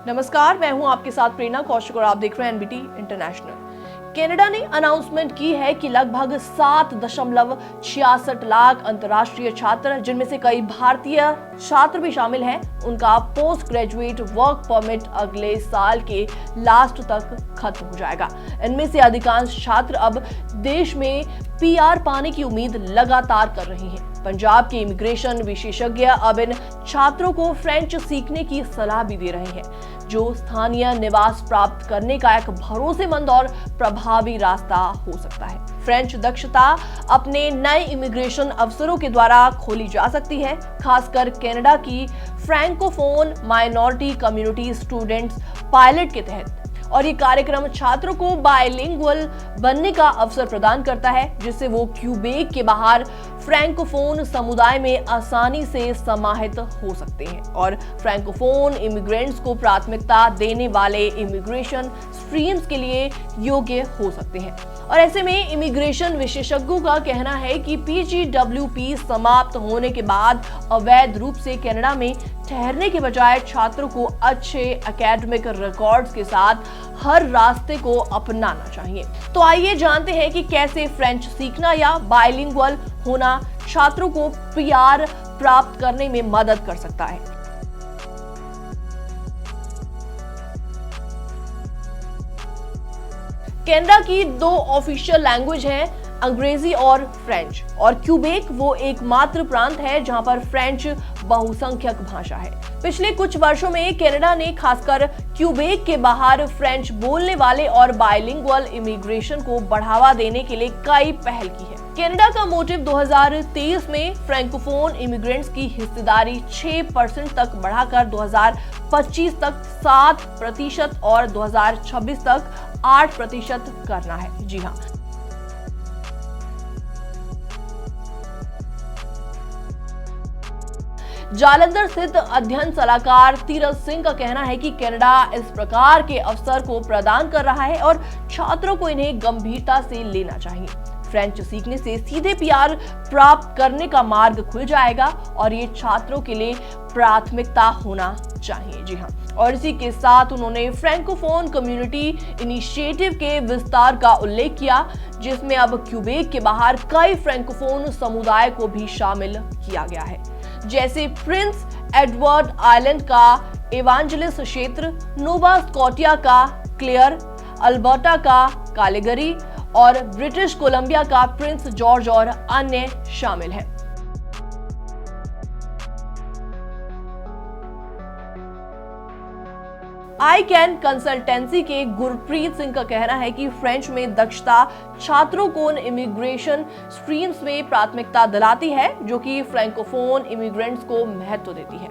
नमस्कार, मैं हूं आपके साथ प्रेरणा कौशिक और आप देख रहे हैं एनबीटी इंटरनेशनल। कनाडा ने अनाउंसमेंट की है कि लगभग 7.66 लाख अंतर्राष्ट्रीय छात्र, जिनमें से कई भारतीय छात्र भी शामिल हैं, उनका पोस्ट ग्रेजुएट वर्क परमिट अगले साल के लास्ट तक खत्म हो जाएगा। इनमें से अधिकांश छात्र अब देश में पीआर पाने की उम्मीद लगातार कर रहे हैं। पंजाब के इमिग्रेशन विशेषज्ञ अब इन छात्रों को फ्रेंच सीखने की सलाह भी दे रहे हैं, जो स्थानीय निवास प्राप्त करने का एक भरोसेमंद और प्रभावी रास्ता हो सकता है। फ्रेंच दक्षता अपने नए इमिग्रेशन अवसरों के द्वारा खोली जा सकती है, खासकर कनाडा की francophone minority community students pilot के तहत। और ये कार्यक्रम छात्रों को बायलिंगुअल बनने का अवसर प्रदान करता है, जिससे वो क्यूबेक के बाहर फ्रैंकोफोन समुदाय में आसानी से समाहित हो सकते हैं और फ्रैंकोफोन इमिग्रेंट्स को प्राथमिकता देने वाले इमिग्रेशन स्ट्रीम्स के लिए योग्य हो सकते हैं। और ऐसे में इमिग्रेशन विशेषज्ञों का कहना है कि पीजीडब्ल्यूपी समाप्त होने के बाद अवैध रूप से कनाडा में ठहरने के बजाय छात्रों को अच्छे एकेडमिक रिकॉर्ड्स के साथ हर रास्ते को अपनाना चाहिए। तो आइए जानते हैं कि कैसे फ्रेंच सीखना या बायलिंगुअल होना छात्रों को पीआर प्राप्त करने में मदद कर सकता है। कनाडा की 2 ऑफिशियल लैंग्वेज हैं, अंग्रेजी और फ्रेंच, और क्यूबेक वो एकमात्र प्रांत है जहां पर फ्रेंच बहुसंख्यक भाषा है। पिछले कुछ वर्षों में कनाडा ने खासकर क्यूबेक के बाहर फ्रेंच बोलने वाले और बायलिंगुअल इमिग्रेशन को बढ़ावा देने के लिए कई पहल की है। कनाडा का मोटिव 2023 में फ्रैंकोफोन इमिग्रेंट्स की हिस्सेदारी 6% तक बढ़ाकर 2025 तक 7% और 2026 तक 8% करना है। जी हाँ, जालंधर स्थित अध्ययन सलाहकार तीरथ सिंह का कहना है कि कनाडा इस प्रकार के अवसर को प्रदान कर रहा है और छात्रों को इन्हें गंभीरता से लेना चाहिए। फ्रेंच सीखने से सीधे पीआर प्राप्त करने का मार्ग खुल जाएगा और ये छात्रों के लिए प्राथमिकता होना चाहिए। जी हाँ, और इसी के साथ उन्होंने फ्रैंकोफोन कम्युनिटी इनिशिएटिव के विस्तार का उल्लेख किया, जिसमें अब क्यूबेक के बाहर कई फ्रैंकोफोन समुदाय को भी शामिल किया गया है, जैसे प्रिंस एडवर्ड आइलैंड का एवांजेलिस क्षेत्र, नोवा स्कॉटिया का क्लेयर, अल्बर्टा का कालेगरी और ब्रिटिश कोलंबिया का प्रिंस जॉर्ज और अन्य शामिल हैं। आई कैन कंसल्टेंसी के गुरप्रीत सिंह का कहना है कि फ्रेंच में दक्षता छात्रों को इमिग्रेशन स्ट्रीम्स में प्राथमिकता दिलाती है, जो कि फ्रैंकोफोन इमिग्रेंट्स को महत्व देती है।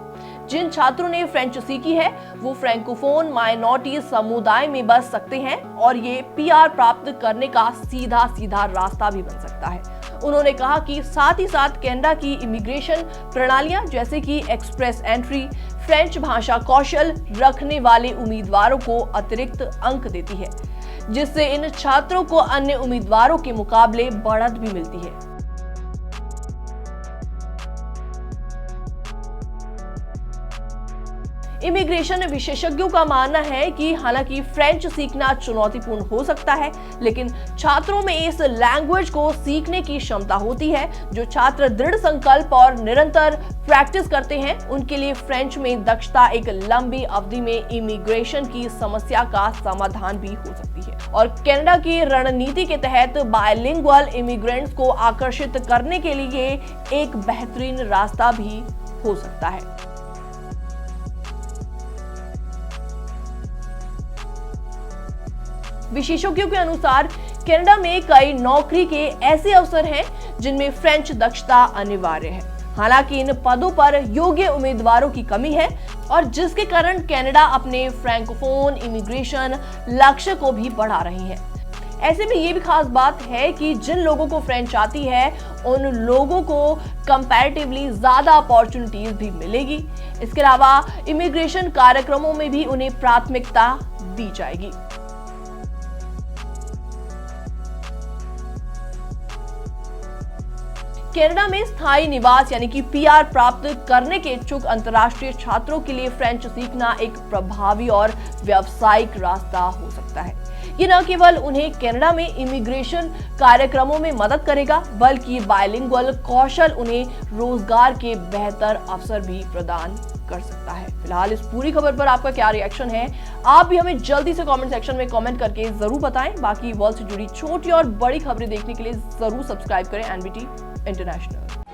जिन छात्रों ने फ्रेंच सीखी है वो फ्रैंकोफोन माइनॉरिटी समुदाय में बस सकते हैं और ये पीआर प्राप्त करने का सीधा रास्ता भी बन सकता है। उन्होंने कहा कि साथ ही साथ कनाडा की इमिग्रेशन प्रणालियां जैसे कि एक्सप्रेस एंट्री फ्रेंच भाषा कौशल रखने वाले उम्मीदवारों को अतिरिक्त अंक देती है, जिससे इन छात्रों को अन्य उम्मीदवारों के मुकाबले बढ़त भी मिलती है। इमिग्रेशन विशेषज्ञों का मानना है कि हालांकि फ्रेंच सीखना चुनौतीपूर्ण हो सकता है, लेकिन छात्रों में इस लैंग्वेज को सीखने की क्षमता होती है। जो छात्र दृढ़ संकल्प और निरंतर प्रैक्टिस करते हैं, उनके लिए फ्रेंच में दक्षता एक लंबी अवधि में इमिग्रेशन की समस्या का समाधान भी हो सकती है। और कनाडा की रणनीति के तहत बायलिंगुअल इमिग्रेंट्स को आकर्षित करने के लिए एक बेहतरीन रास्ता भी हो सकता है। विशेषज्ञों के अनुसार कनाडा में कई नौकरी के ऐसे अवसर हैं जिनमें फ्रेंच दक्षता अनिवार्य है। हालांकि इन पदों पर योग्य उम्मीदवारों की कमी है और जिसके कारण कनाडा अपने फ्रैंकोफोन इमिग्रेशन लक्ष्य को भी बढ़ा रही है। ऐसे में ये भी खास बात है कि जिन लोगों को फ्रेंच आती है उन लोगों को कंपैरेटिवली ज्यादा अपॉर्चुनिटीज भी मिलेगी। इसके अलावा इमिग्रेशन कार्यक्रमों में भी उन्हें प्राथमिकता दी जाएगी। कनाडा में स्थायी निवास यानी कि पीआर प्राप्त करने के इच्छुक अंतर्राष्ट्रीय छात्रों के लिए फ्रेंच सीखना एक प्रभावी और व्यावसायिक रास्ता हो सकता है। ये न केवल उन्हें कनाडा में इमिग्रेशन कार्यक्रमों में मदद करेगा, बल्कि बाइलिंगुअल कौशल उन्हें रोजगार के बेहतर अवसर भी प्रदान कर सकता है। फिलहाल इस पूरी खबर पर आपका क्या रिएक्शन है? आप भी हमें जल्दी से कमेंट सेक्शन में कमेंट करके जरूर बताएं। बाकी वर्ल्ड से जुड़ी छोटी और बड़ी खबरें देखने के लिए जरूर सब्सक्राइब करें एनबीटी इंटरनेशनल।